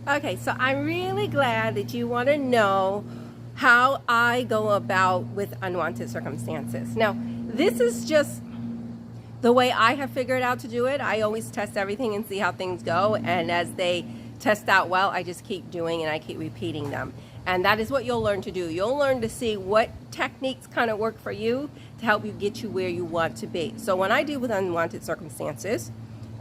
Okay, so I'm really glad that you want to know how I go about with unwanted circumstances. Now, this is just the way I have figured out to do it. I always test everything and see how things go, and as they test out well, I just keep doing and I keep repeating them. And that is what you'll learn to do. You'll learn to see what techniques kind of work for you to help you get you where you want to be. So when I deal with unwanted circumstances,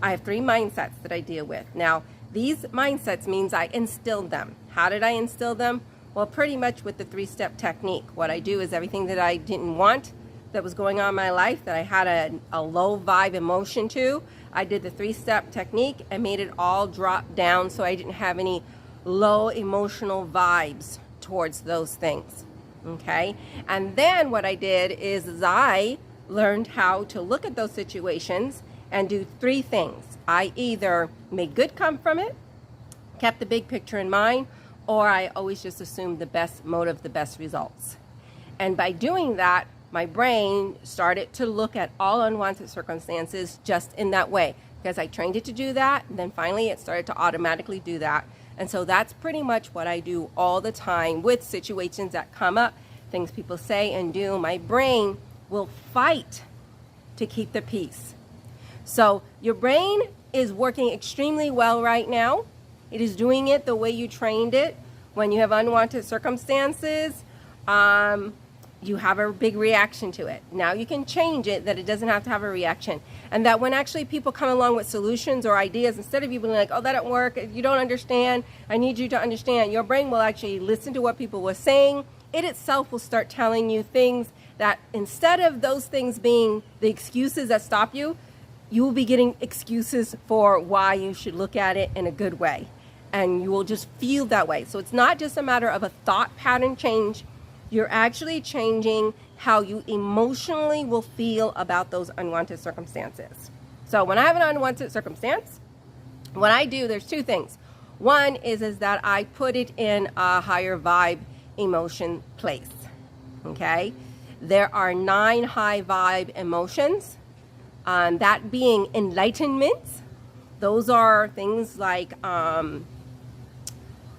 I have 3 mindsets that I deal with. Now, these mindsets means I instilled them. How did I instill them? Well, pretty much with the 3-step technique. What I do is everything that I didn't want that was going on in my life, that I had a low vibe emotion to, I did the 3-step technique and made it all drop down so I didn't have any low emotional vibes towards those things. Okay? And then what I did is I learned how to look at those situations and do 3 things. I either made good come from it, kept the big picture in mind, or I always just assumed the best motive, the best results. And by doing that, my brain started to look at all unwanted circumstances just in that way, because I trained it to do that, and then finally it started to automatically do that. And so that's pretty much what I do all the time with situations that come up, things people say and do. My brain will fight to keep the peace. So your brain is working extremely well right now. It is doing it the way you trained it. When you have unwanted circumstances, you have a big reaction to it. Now you can change it that it doesn't have to have a reaction. And that when actually people come along with solutions or ideas, instead of you being like, oh, that didn't work, you don't understand, I need you to understand, your brain will actually listen to what people were saying. It itself will start telling you things that instead of those things being the excuses that stop you, you will be getting excuses for why you should look at it in a good way. And you will just feel that way. So it's not just a matter of a thought pattern change. You're actually changing how you emotionally will feel about those unwanted circumstances. So when I have an unwanted circumstance, what I do, there's 2 things. One is that I put it in a higher vibe emotion place. Okay? There are 9 high vibe emotions. That being enlightenment. Those are things like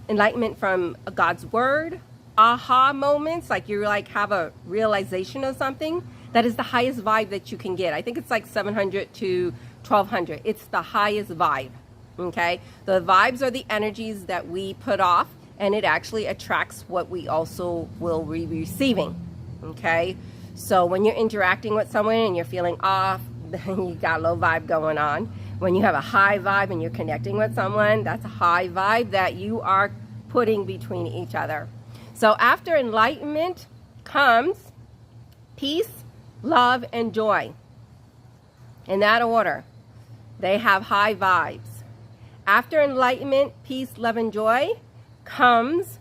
enlightenment from God's word, aha moments, like you like have a realization of something. That is the highest vibe that you can get. I think it's like 700 to 1200. It's the highest vibe. Okay, the vibes are the energies that we put off, and it actually attracts what we also will be receiving. Okay, so when you're interacting with someone and you're feeling off, then you got a low vibe going on. When you have a high vibe and you're connecting with someone, that's a high vibe that you are putting between each other. So after enlightenment comes peace, love, and joy. In that order, they have high vibes. After enlightenment, peace, love, and joy comes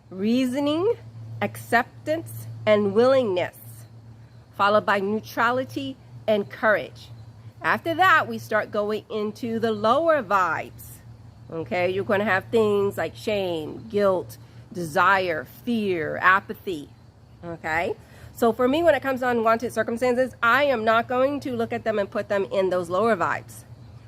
reasoning, acceptance, and willingness, followed by neutrality and courage. After that, we start going into the lower vibes. Okay, you're going to have things like shame, guilt, desire, fear, apathy. Okay, so for me, when it comes to unwanted circumstances, I am not going to look at them and put them in those lower vibes.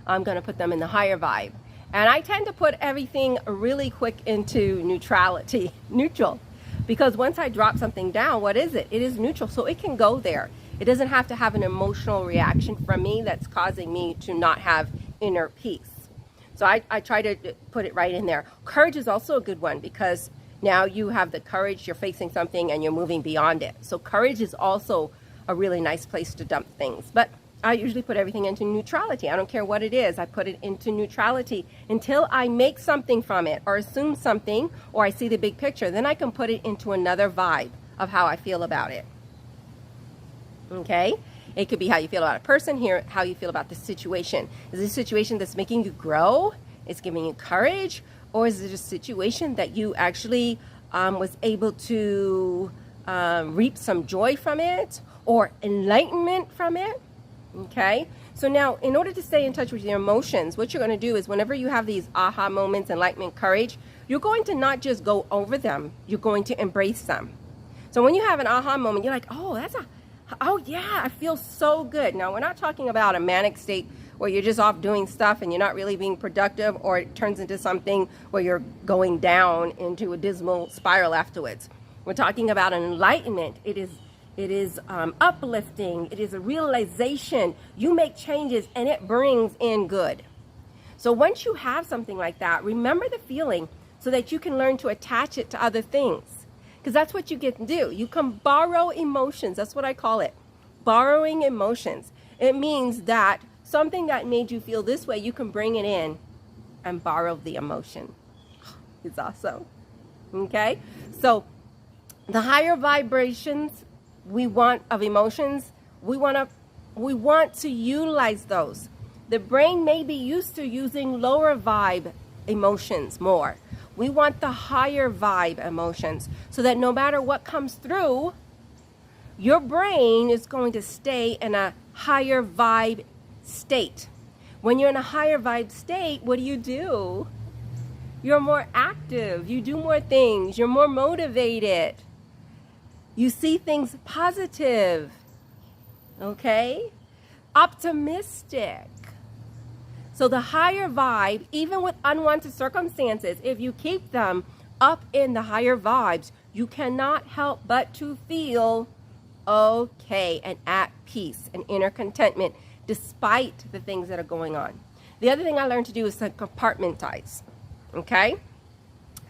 I'm going to put them in the higher vibe. And I tend to put everything really quick into neutrality, neutral. Because once I drop something down, what is it? It is neutral, so it can go there. It doesn't have to have an emotional reaction from me that's causing me to not have inner peace. So I try to put it right in there. Courage is also a good one because now you have the courage, you're facing something and you're moving beyond it. So courage is also a really nice place to dump things. But I usually put everything into neutrality. I don't care what it is. I put it into neutrality until I make something from it or assume something or I see the big picture. Then I can put it into another vibe of how I feel about it. Okay? It could be how you feel about a person, here how you feel about the situation. Is it a situation that's making you grow? It's giving you courage? Or is it a situation that you actually was able to reap some joy from it or enlightenment from it? Okay? So now, in order to stay in touch with your emotions, what you're going to do is whenever you have these aha moments, enlightenment, courage, you're going to not just go over them, you're going to embrace them. So when you have an aha moment, you're like, oh, yeah, I feel so good. Now, we're not talking about a manic state where you're just off doing stuff and you're not really being productive, or it turns into something where you're going down into a dismal spiral afterwards. We're talking about an enlightenment. It is uplifting. It is a realization. You make changes and it brings in good. So once you have something like that, remember the feeling so that you can learn to attach it to other things. Because that's what you can do. You can borrow emotions. That's what I call it. Borrowing emotions. It means that something that made you feel this way, you can bring it in and borrow the emotion. It's awesome. Okay? So the higher vibrations we want of emotions, we want to utilize those. The brain may be used to using lower vibe emotions more. We want the higher vibe emotions so that no matter what comes through, your brain is going to stay in a higher vibe state. When you're in a higher vibe state, what do? You're more active. You do more things. You're more motivated. You see things positive. Okay? Optimistic. So the higher vibe, even with unwanted circumstances, if you keep them up in the higher vibes, you cannot help but to feel okay and at peace and inner contentment despite the things that are going on. The other thing I learned to do is to compartmentalize. Okay?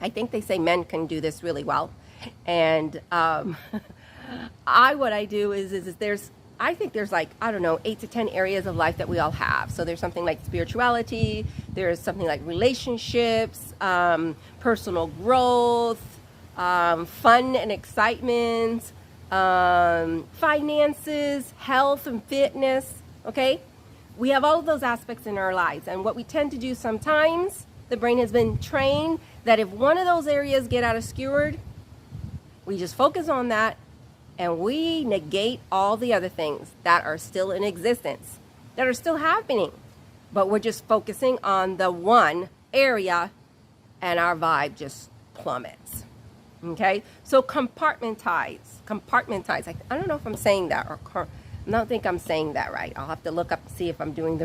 I think they say men can do this really well. And what I do is I think there's like, I don't know, 8 to 10 areas of life that we all have. So there's something like spirituality, there's something like relationships, personal growth, fun and excitement, finances, health and fitness, okay? We have all of those aspects in our lives. And what we tend to do sometimes, the brain has been trained that if one of those areas get out of skewered, we just focus on that and we negate all the other things that are still in existence, that are still happening. But we're just focusing on the one area and our vibe just plummets. Okay? So compartmentalize. I don't know if I'm saying that I don't think I'm saying that right. I'll have to look up and see if I'm doing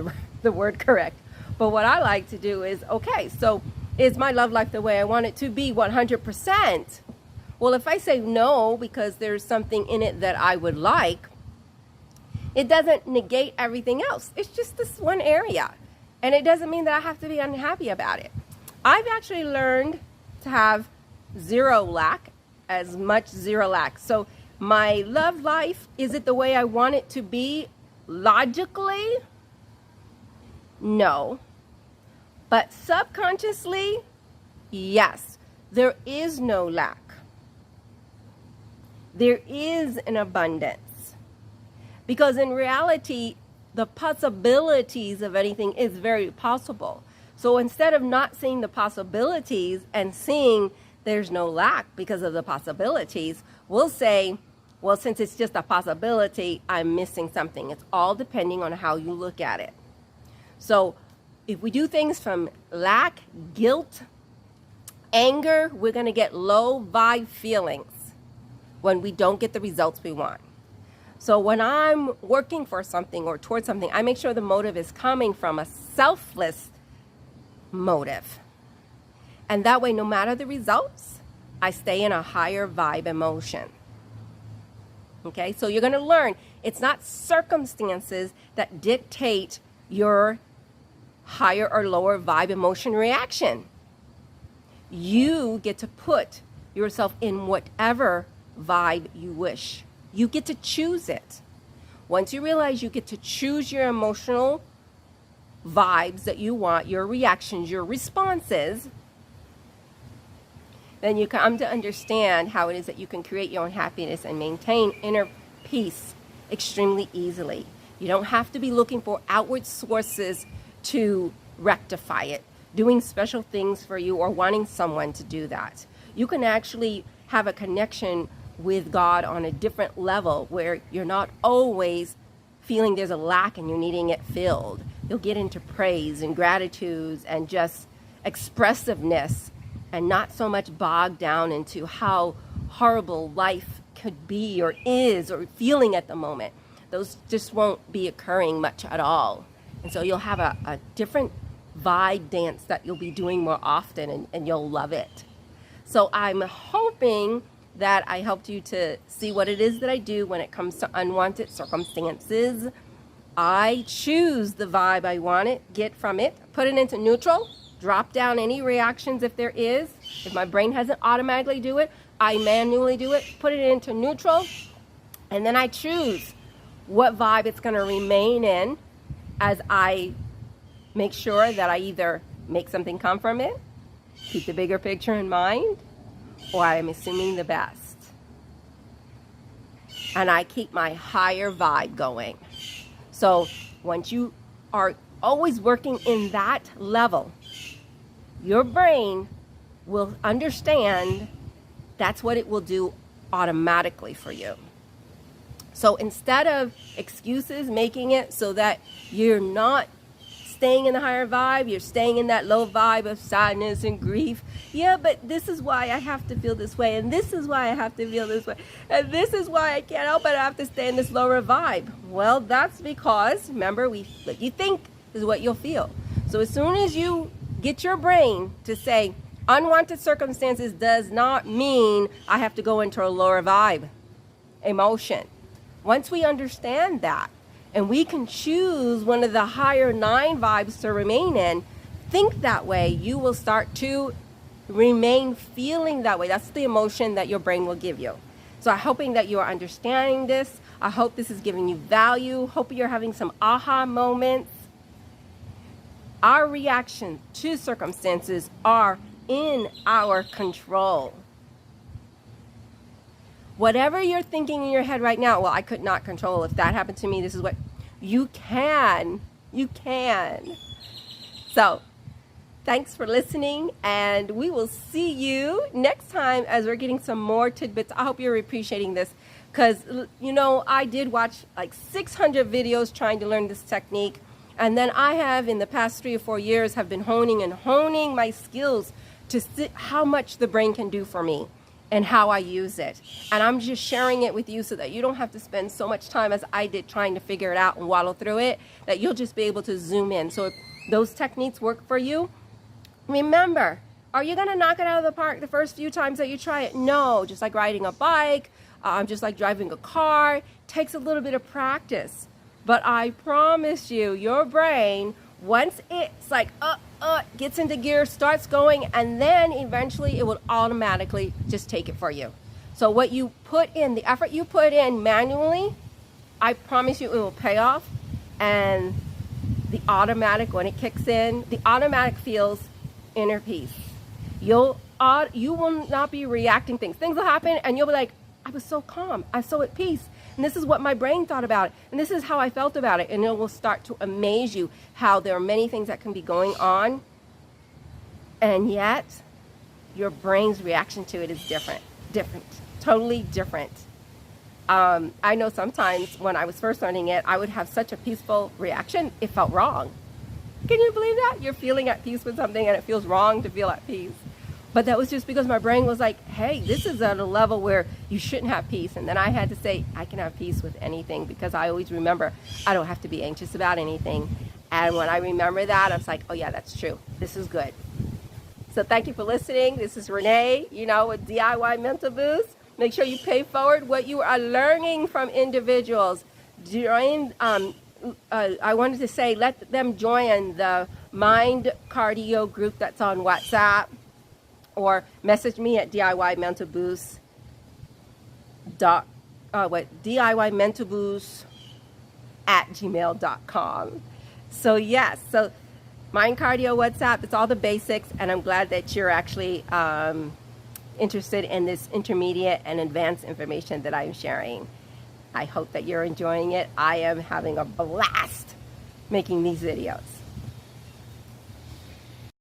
the word correct. But what I like to do is, okay, so is my love life the way I want it to be 100%? Well, if I say no because there's something in it that I would like, it doesn't negate everything else. It's just this one area. And it doesn't mean that I have to be unhappy about it. I've actually learned to have zero lack, as much zero lack. So my love life, is it the way I want it to be logically? No. But subconsciously, yes. There is no lack. There is an abundance. Because in reality, the possibilities of anything is very possible. So instead of not seeing the possibilities and seeing there's no lack because of the possibilities, we'll say, well, since it's just a possibility, I'm missing something. It's all depending on how you look at it. So if we do things from lack, guilt, anger, we're going to get low vibe feelings when we don't get the results we want. So when I'm working for something or towards something, I make sure the motive is coming from a selfless motive. And that way, no matter the results, I stay in a higher vibe emotion. Okay, so you're going to learn it's not circumstances that dictate your higher or lower vibe emotion reaction. You get to put yourself in whatever vibe you wish. You get to choose it. Once you realize you get to choose your emotional vibes that you want, your reactions, your responses, then you come to understand how it is that you can create your own happiness and maintain inner peace extremely easily. You don't have to be looking for outward sources to rectify it, doing special things for you or wanting someone to do that. You can actually have a connection with God on a different level where you're not always feeling there's a lack and you're needing it filled. You'll get into praise and gratitude and just expressiveness and not so much bogged down into how horrible life could be or is or feeling at the moment. Those just won't be occurring much at all. And so you'll have a different vibe dance that you'll be doing more often, and you'll love it. So I'm hoping that I helped you to see what it is that I do when it comes to unwanted circumstances. I choose the vibe I want to get from it, put it into neutral, drop down any reactions if there is. If my brain hasn't automatically do it, I manually do it, put it into neutral, and then I choose what vibe it's going to remain in as I make sure that I either make something come from it, keep the bigger picture in mind, or I'm assuming the best. And I keep my higher vibe going. So once you are always working in that level, your brain will understand that's what it will do automatically for you. So instead of excuses, making it so that you're not staying in the higher vibe, you're staying in that low vibe of sadness and grief. Yeah, but this is why I have to feel this way, and this is why I have to feel this way, and this is why I can't help it, I have to stay in this lower vibe. Well, that's because, remember, what you think is what you'll feel. So as soon as you get your brain to say, unwanted circumstances does not mean I have to go into a lower vibe emotion. Once we understand that, and we can choose one of the higher 9 vibes to remain in, think that way, you will start to remain feeling that way. That's the emotion that your brain will give you. So I'm hoping that you are understanding this. I hope this is giving you value. Hope you're having some aha moments. Our reaction to circumstances are in our control. Whatever you're thinking in your head right now, well, I could not control. If that happened to me, this is what you can. You can. So, thanks for listening, and we will see you next time as we're getting some more tidbits. I hope you're appreciating this because, you know, I did watch like 600 videos trying to learn this technique, and then I have, in the past 3 or 4 years, have been honing my skills to see how much the brain can do for me and how I use it. And I'm just sharing it with you so that you don't have to spend so much time as I did trying to figure it out and waddle through it, that you'll just be able to zoom in. So if those techniques work for you, remember, are you gonna knock it out of the park the first few times that you try it? No, just like riding a bike, just like driving a car, takes a little bit of practice. But I promise you, your brain, once it's like, gets into gear, starts going, and then eventually it will automatically just take it for you. So what you put in, the effort you put in manually, I promise you it will pay off. And the automatic, when it kicks in, the automatic feels inner peace. You will not be reacting things. Things will happen and you'll be like, I was so calm, I'm so at peace. And this is what my brain thought about it. And this is how I felt about it. And it will start to amaze you how there are many things that can be going on. And yet, your brain's reaction to it is different, totally different. I know sometimes when I was first learning it, I would have such a peaceful reaction, it felt wrong. Can you believe that? You're feeling at peace with something and it feels wrong to feel at peace. But that was just because my brain was like, hey, this is at a level where you shouldn't have peace. And then I had to say, I can have peace with anything, because I always remember I don't have to be anxious about anything. And when I remember that, I was like, oh yeah, that's true. This is good. So thank you for listening. This is Renee, with DIY Mental Boost. Make sure you pay forward what you are learning from individuals. Join, I wanted to say, let them join the Mind Cardio group that's on WhatsApp, or message me at DIYmentalboost@gmail.com. So yes, so Mind Cardio WhatsApp, it's all the basics, and I'm glad that you're actually interested in this intermediate and advanced information that I'm sharing. I hope that you're enjoying it. I am having a blast making these videos.